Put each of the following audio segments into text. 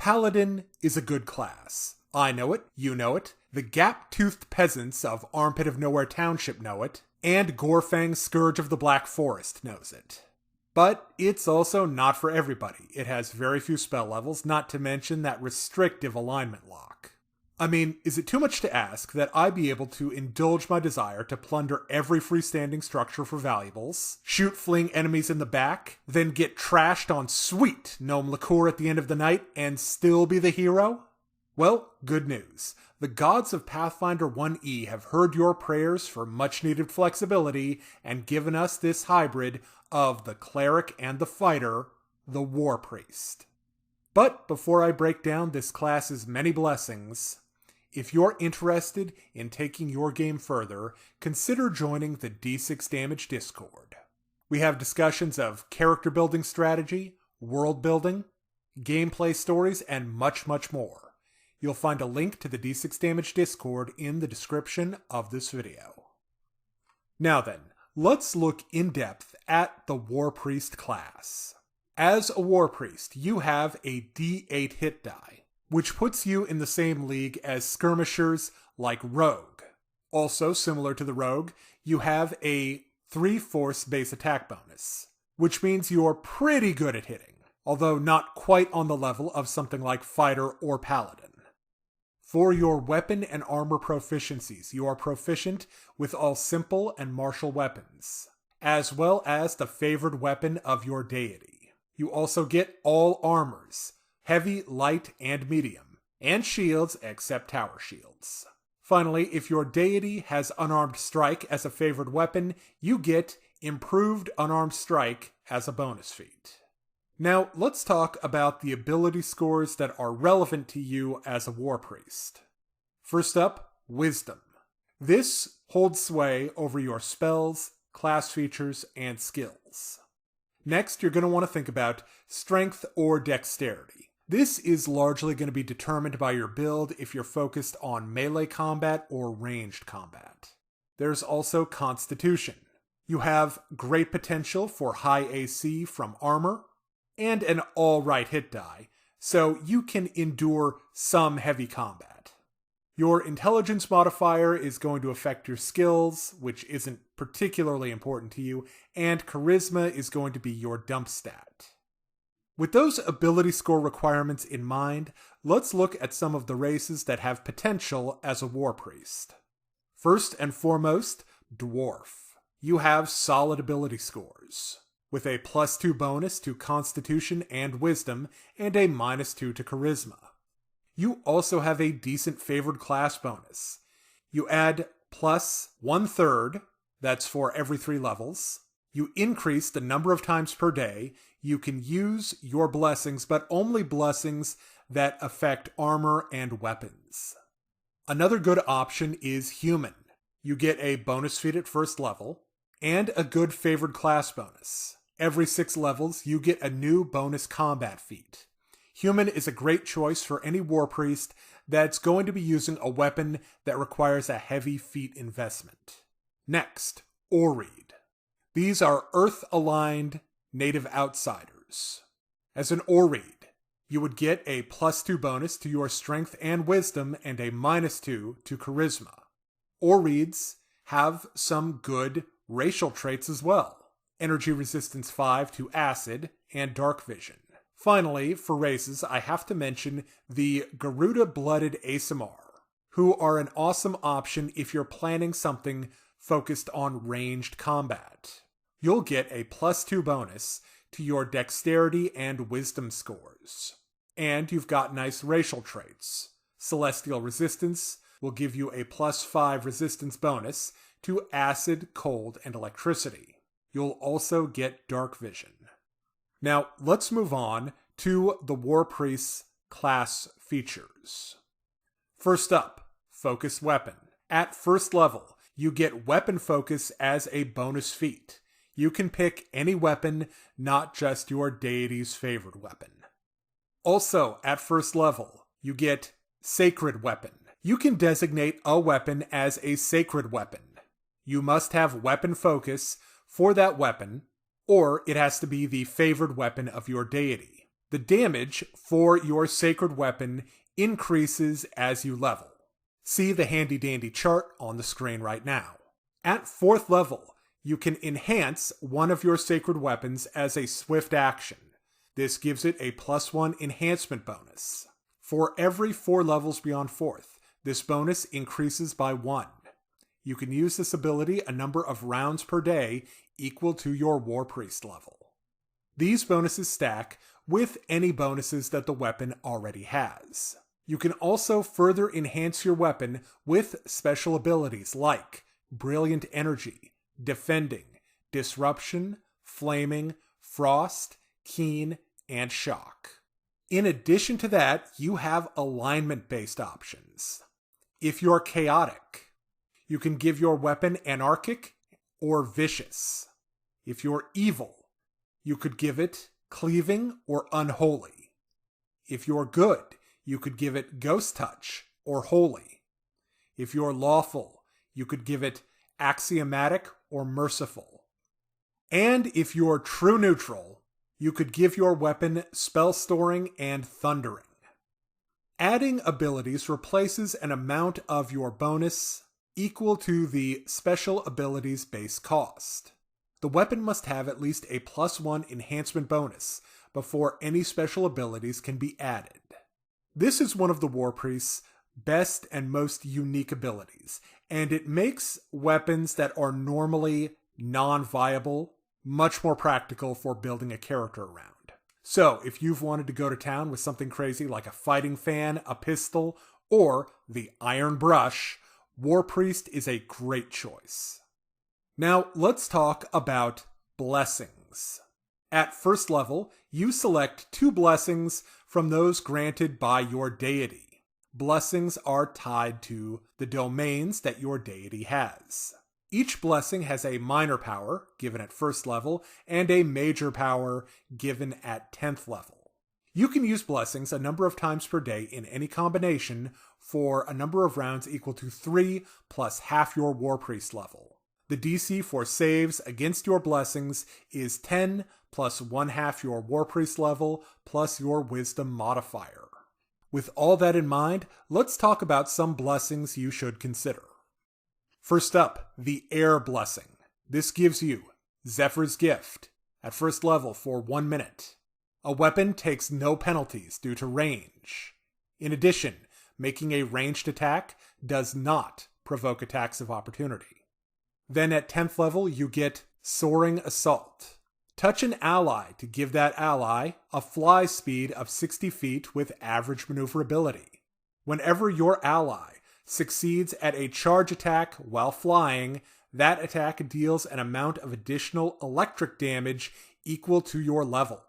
Paladin is a good class. I know it, you know it, the gap-toothed peasants of Armpit of Nowhere Township know it, and Gorfang Scourge of the Black Forest knows it. But it's also not for everybody. It has very few spell levels, not to mention that restrictive alignment lock. I mean, is it too much to ask that I be able to indulge my desire to plunder every freestanding structure for valuables, shoot fleeing enemies in the back, then get trashed on sweet gnome liqueur at the end of the night, and still be the hero? Well, good news. The gods of Pathfinder 1E have heard your prayers for much-needed flexibility and given us this hybrid of the cleric and the fighter, the Warpriest. But before I break down this class's many blessings, if you're interested in taking your game further, consider joining the D6Damage Discord. We have discussions of character building strategy, world building, gameplay stories, and much, much more. You'll find a link to the D6Damage Discord in the description of this video. Now then, let's look in depth at the Warpriest class. As a Warpriest, you have a D8 hit die, which puts you in the same league as skirmishers like Rogue. Also, similar to the Rogue, you have a 3/4 base attack bonus, which means you're pretty good at hitting, although not quite on the level of something like Fighter or Paladin. For your weapon and armor proficiencies, you are proficient with all simple and martial weapons, as well as the favored weapon of your deity. You also get all armors, heavy, light, and medium, and shields except tower shields. Finally, if your deity has unarmed strike as a favored weapon, you get improved unarmed strike as a bonus feat. Now, let's talk about the ability scores that are relevant to you as a Warpriest. First up, Wisdom. This holds sway over your spells, class features, and skills. Next, you're going to want to think about Strength or Dexterity. This is largely going to be determined by your build if you're focused on melee combat or ranged combat. There's also Constitution. You have great potential for high AC from armor, and an alright hit die, so you can endure some heavy combat. Your intelligence modifier is going to affect your skills, which isn't particularly important to you, and charisma is going to be your dump stat. With those ability score requirements in mind, let's look at some of the races that have potential as a Warpriest. First and foremost, Dwarf. You have solid ability scores, with a +2 bonus to Constitution and Wisdom, and a -2 to Charisma. You also have a decent favored class bonus. You add +1/3, that's for every 3 levels. You increase the number of times per day. You can use your blessings, but only blessings that affect armor and weapons. Another good option is Human. You get a bonus feat at first level, and a good favored class bonus. Every 6 levels, you get a new bonus combat feat. Human is a great choice for any Warpriest that's going to be using a weapon that requires a heavy feat investment. Next, Oread. These are Earth-aligned native outsiders. As an Oread, you would get a +2 bonus to your Strength and Wisdom and a -2 to Charisma. Oreads have some good racial traits as well. Energy resistance 5 to acid, and dark vision. Finally, for races, I have to mention the Garuda-blooded ASMR, who are an awesome option if you're planning something focused on ranged combat. You'll get a +2 bonus to your dexterity and wisdom scores. And you've got nice racial traits. Celestial resistance will give you a +5 resistance bonus to acid, cold, and electricity. You'll also get dark vision. Now, let's move on to the Warpriest's class features. First up, Focus Weapon. At first level, you get Weapon Focus as a bonus feat. You can pick any weapon, not just your deity's favored weapon. Also, at first level, you get Sacred Weapon. You can designate a weapon as a sacred weapon. You must have Weapon Focus for that weapon, or it has to be the favored weapon of your deity. The damage for your sacred weapon increases as you level. See the handy dandy chart on the screen right now. At 4th level, you can enhance one of your sacred weapons as a swift action. This gives it a +1 enhancement bonus. For every 4 levels beyond 4th, this bonus increases by 1. You can use this ability a number of rounds per day equal to your Warpriest level. These bonuses stack with any bonuses that the weapon already has. You can also further enhance your weapon with special abilities like Brilliant Energy, Defending, Disruption, Flaming, Frost, Keen, and Shock. In addition to that, you have alignment-based options. If you're chaotic, you can give your weapon Anarchic or Vicious. If you're evil, you could give it Cleaving or Unholy. If you're good, you could give it Ghost Touch or Holy. If you're lawful, you could give it Axiomatic or Merciful. And if you're true neutral, you could give your weapon Spell Storing and Thundering. Adding abilities replaces an amount of your bonus equal to the special abilities base cost. The weapon must have at least a +1 enhancement bonus before any special abilities can be added. This is one of the Warpriest's best and most unique abilities, and it makes weapons that are normally non-viable much more practical for building a character around. So, if you've wanted to go to town with something crazy like a fighting fan, a pistol, or the iron brush, Warpriest is a great choice. Now, let's talk about blessings. At 1st level, you select 2 blessings from those granted by your deity. Blessings are tied to the domains that your deity has. Each blessing has a minor power, given at 1st level, and a major power, given at 10th level. You can use blessings a number of times per day in any combination for a number of rounds equal to 3 plus half your Warpriest level. The DC for saves against your blessings is 10 plus 1/2 your Warpriest level plus your Wisdom modifier. With all that in mind, let's talk about some blessings you should consider. First up, the Air Blessing. This gives you Zephyr's Gift at 1st level for 1 minute. A weapon takes no penalties due to range. In addition, making a ranged attack does not provoke attacks of opportunity. Then at 10th level, you get Soaring Assault. Touch an ally to give that ally a fly speed of 60 feet with average maneuverability. Whenever your ally succeeds at a charge attack while flying, that attack deals an amount of additional electric damage equal to your level.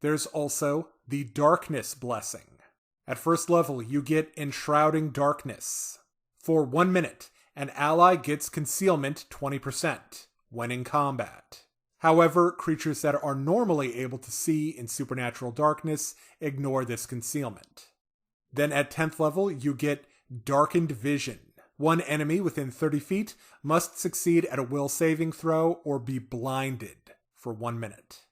There's also the Darkness Blessing. At 1st level, you get Enshrouding Darkness. For 1 minute, an ally gets concealment 20% when in combat. However, creatures that are normally able to see in supernatural darkness ignore this concealment. Then at 10th level, you get Darkened Vision. One enemy within 30 feet must succeed at a will saving throw or be blinded for 1 minute.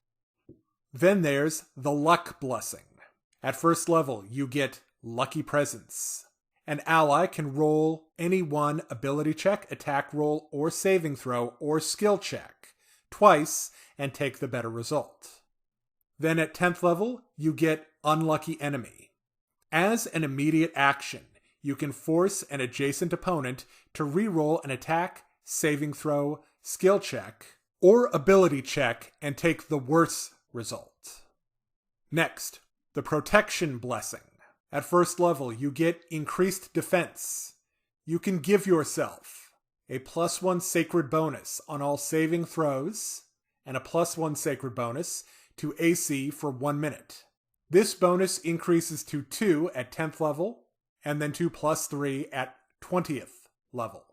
Then there's the Luck Blessing. At 1st level, you get Lucky Presence. An ally can roll any one ability check, attack roll, or saving throw, or skill check twice and take the better result. Then at 10th level, you get Unlucky Enemy. As an immediate action, you can force an adjacent opponent to reroll an attack, saving throw, skill check, or ability check and take the worse result. Next, the Protection Blessing. At 1st level, you get Increased Defense. You can give yourself a +1 sacred bonus on all saving throws and a +1 sacred bonus to AC for 1 minute. This bonus increases to 2 at 10th level, and then to +3 at 20th level.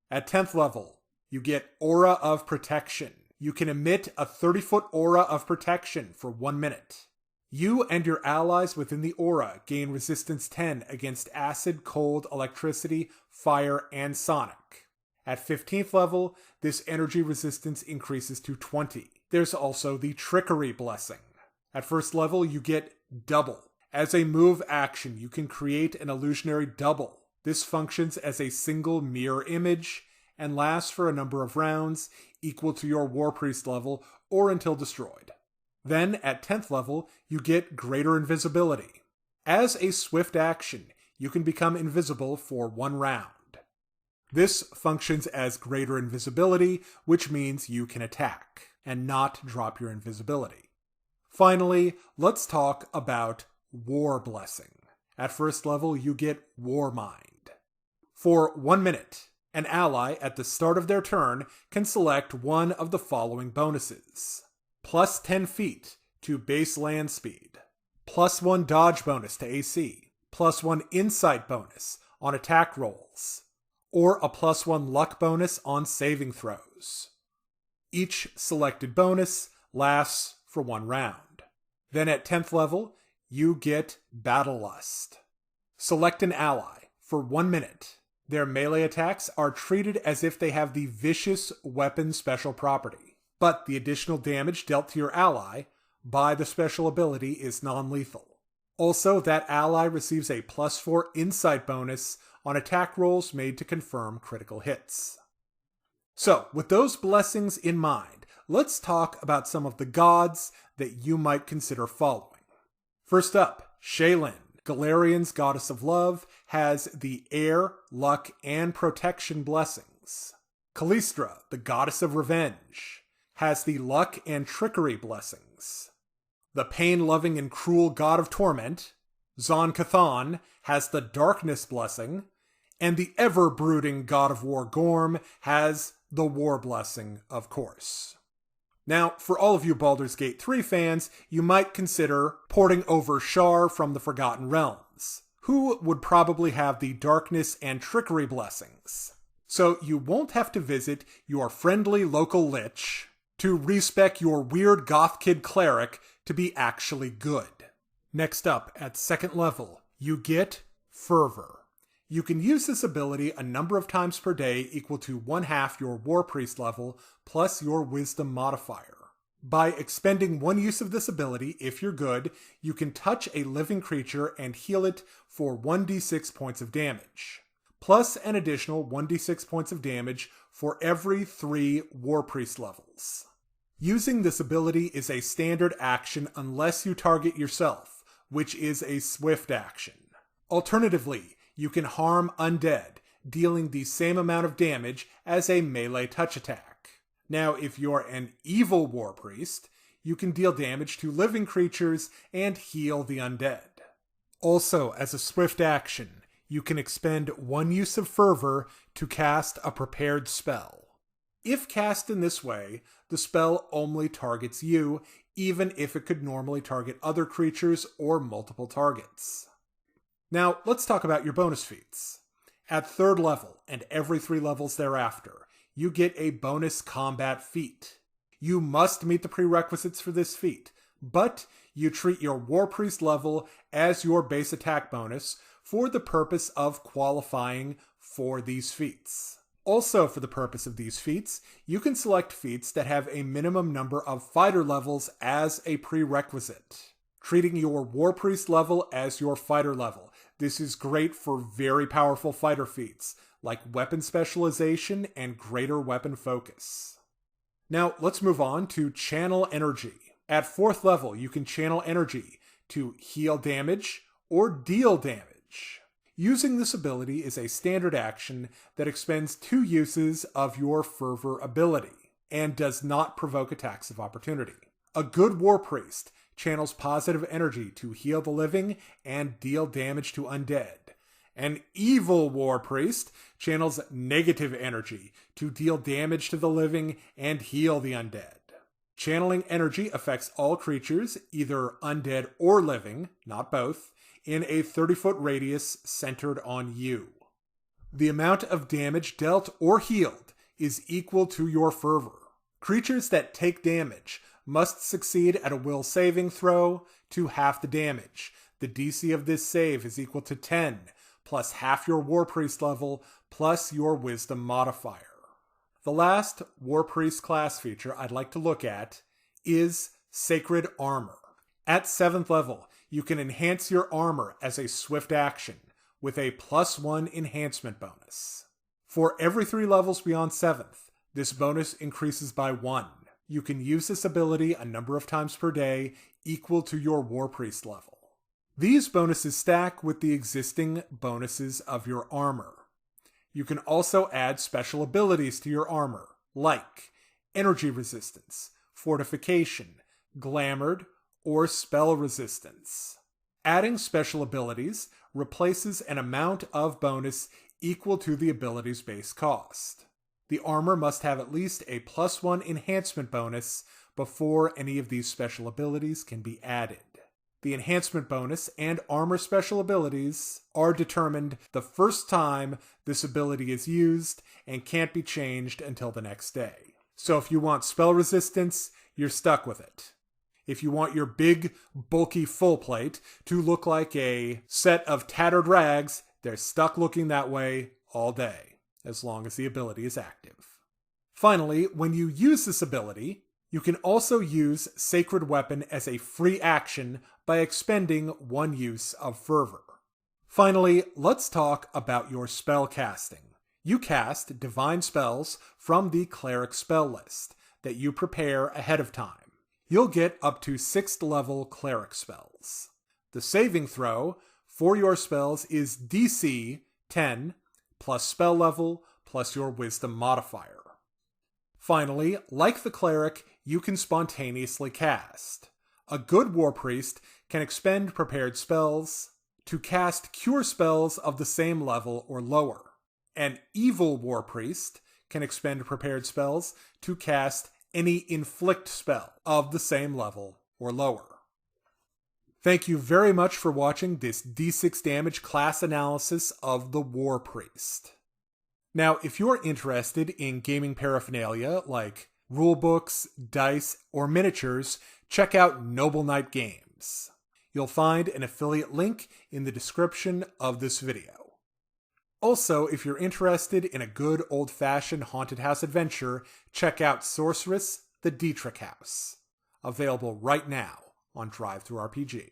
At 10th level, you get Aura of Protection. You can emit a 30-foot aura of protection for 1 minute. You and your allies within the aura gain resistance 10 against acid, cold, electricity, fire, and sonic. At 15th level, this energy resistance increases to 20. There's also the Trickery Blessing. At first level, you get double. As a move action, you can create an illusionary double. This functions as a single mirror image and lasts for a number of rounds equal to your Warpriest level or until destroyed. Then, at 10th level, you get greater invisibility. As a swift action, you can become invisible for 1 round. This functions as greater invisibility, which means you can attack and not drop your invisibility. Finally, let's talk about War Blessing. At first level, you get War Mind. For 1 minute, an ally at the start of their turn can select one of the following bonuses. Plus 10 feet to base land speed. Plus 1 dodge bonus to AC. Plus 1 insight bonus on attack rolls. Or a plus 1 luck bonus on saving throws. Each selected bonus lasts for 1 round. Then at 10th level, you get Battle Lust. Select an ally for 1 minute. Their melee attacks are treated as if they have the Vicious Weapon special property, but the additional damage dealt to your ally by the special ability is non-lethal. Also, that ally receives a plus 4 insight bonus on attack rolls made to confirm critical hits. So, with those blessings in mind, let's talk about some of the gods that you might consider following. First up, Shaylin, Galarian's goddess of love, has the air, luck, and protection blessings. Callistra, the goddess of revenge, has the luck and trickery blessings. The pain-loving and cruel god of torment, Zon-Kathan, has the darkness blessing, and the ever-brooding god of war Gorm has the war blessing, of course. Now, for all of you Baldur's Gate 3 fans, you might consider porting over Shar from the Forgotten Realms, who would probably have the darkness and trickery blessings. So you won't have to visit your friendly local lich to respec your weird goth kid cleric to be actually good. Next up, at 2nd level, you get Fervor. You can use this ability a number of times per day equal to 1/2 your Warpriest level plus your Wisdom modifier. By expending 1 use of this ability, if you're good, you can touch a living creature and heal it for 1d6 points of damage, plus an additional 1d6 points of damage for every 3 Warpriest levels. Using this ability is a standard action unless you target yourself, which is a swift action. Alternatively, you can harm undead, dealing the same amount of damage as a melee touch attack. Now, if you're an evil Warpriest, you can deal damage to living creatures and heal the undead. Also, as a swift action, you can expend 1 use of Fervor to cast a prepared spell. If cast in this way, the spell only targets you, even if it could normally target other creatures or multiple targets. Now, let's talk about your bonus feats. At 3rd level, and every 3 levels thereafter, you get a bonus combat feat. You must meet the prerequisites for this feat, but you treat your Warpriest level as your base attack bonus for the purpose of qualifying for these feats. Also, for the purpose of these feats, you can select feats that have a minimum number of fighter levels as a prerequisite, treating your Warpriest level as your fighter level. This is great for very powerful fighter feats, like weapon specialization and greater weapon focus. Now, let's move on to Channel Energy. At 4th level, you can channel energy to heal damage or deal damage. Using this ability is a standard action that expends 2 uses of your Fervor ability, and does not provoke attacks of opportunity. A good Warpriest channels positive energy to heal the living and deal damage to undead. An evil Warpriest channels negative energy to deal damage to the living and heal the undead. Channeling energy affects all creatures, either undead or living, not both, in a 30-foot radius centered on you. The amount of damage dealt or healed is equal to your Fervor. Creatures that take damage must succeed at a will saving throw to half the damage. The DC of this save is equal to 10, plus half your Warpriest level, plus your Wisdom modifier. The last Warpriest class feature I'd like to look at is Sacred Armor. At 7th level, you can enhance your armor as a swift action with a +1 enhancement bonus. For every 3 levels beyond 7th, this bonus increases by 1. You can use this ability a number of times per day equal to your Warpriest level. These bonuses stack with the existing bonuses of your armor. You can also add special abilities to your armor, like energy resistance, fortification, glamored, or spell resistance. Adding special abilities replaces an amount of bonus equal to the ability's base cost. The armor must have at least a +1 enhancement bonus before any of these special abilities can be added. The enhancement bonus and armor special abilities are determined the first time this ability is used and can't be changed until the next day. So if you want spell resistance, you're stuck with it. If you want your big, bulky full plate to look like a set of tattered rags, they're stuck looking that way all day, as long as the ability is active. Finally, when you use this ability, you can also use Sacred Weapon as a free action by expending 1 use of Fervor. Finally, let's talk about your spellcasting. You cast divine spells from the cleric spell list that you prepare ahead of time. You'll get up to 6th level cleric spells. The saving throw for your spells is DC 10 plus spell level plus your wisdom modifier. Finally, like the cleric, you can spontaneously cast. A good Warpriest can expend prepared spells to cast cure spells of the same level or lower. An evil Warpriest can expend prepared spells to cast any inflict spell of the same level or lower. Thank you very much for watching this D6 Damage class analysis of the Warpriest. Now, if you're interested in gaming paraphernalia like rulebooks, dice, or miniatures, check out Noble Knight Games. You'll find an affiliate link in the description of this video. Also, if you're interested in a good old-fashioned haunted house adventure, check out Sorceress, the Dietrich House. Available right now on DriveThruRPG.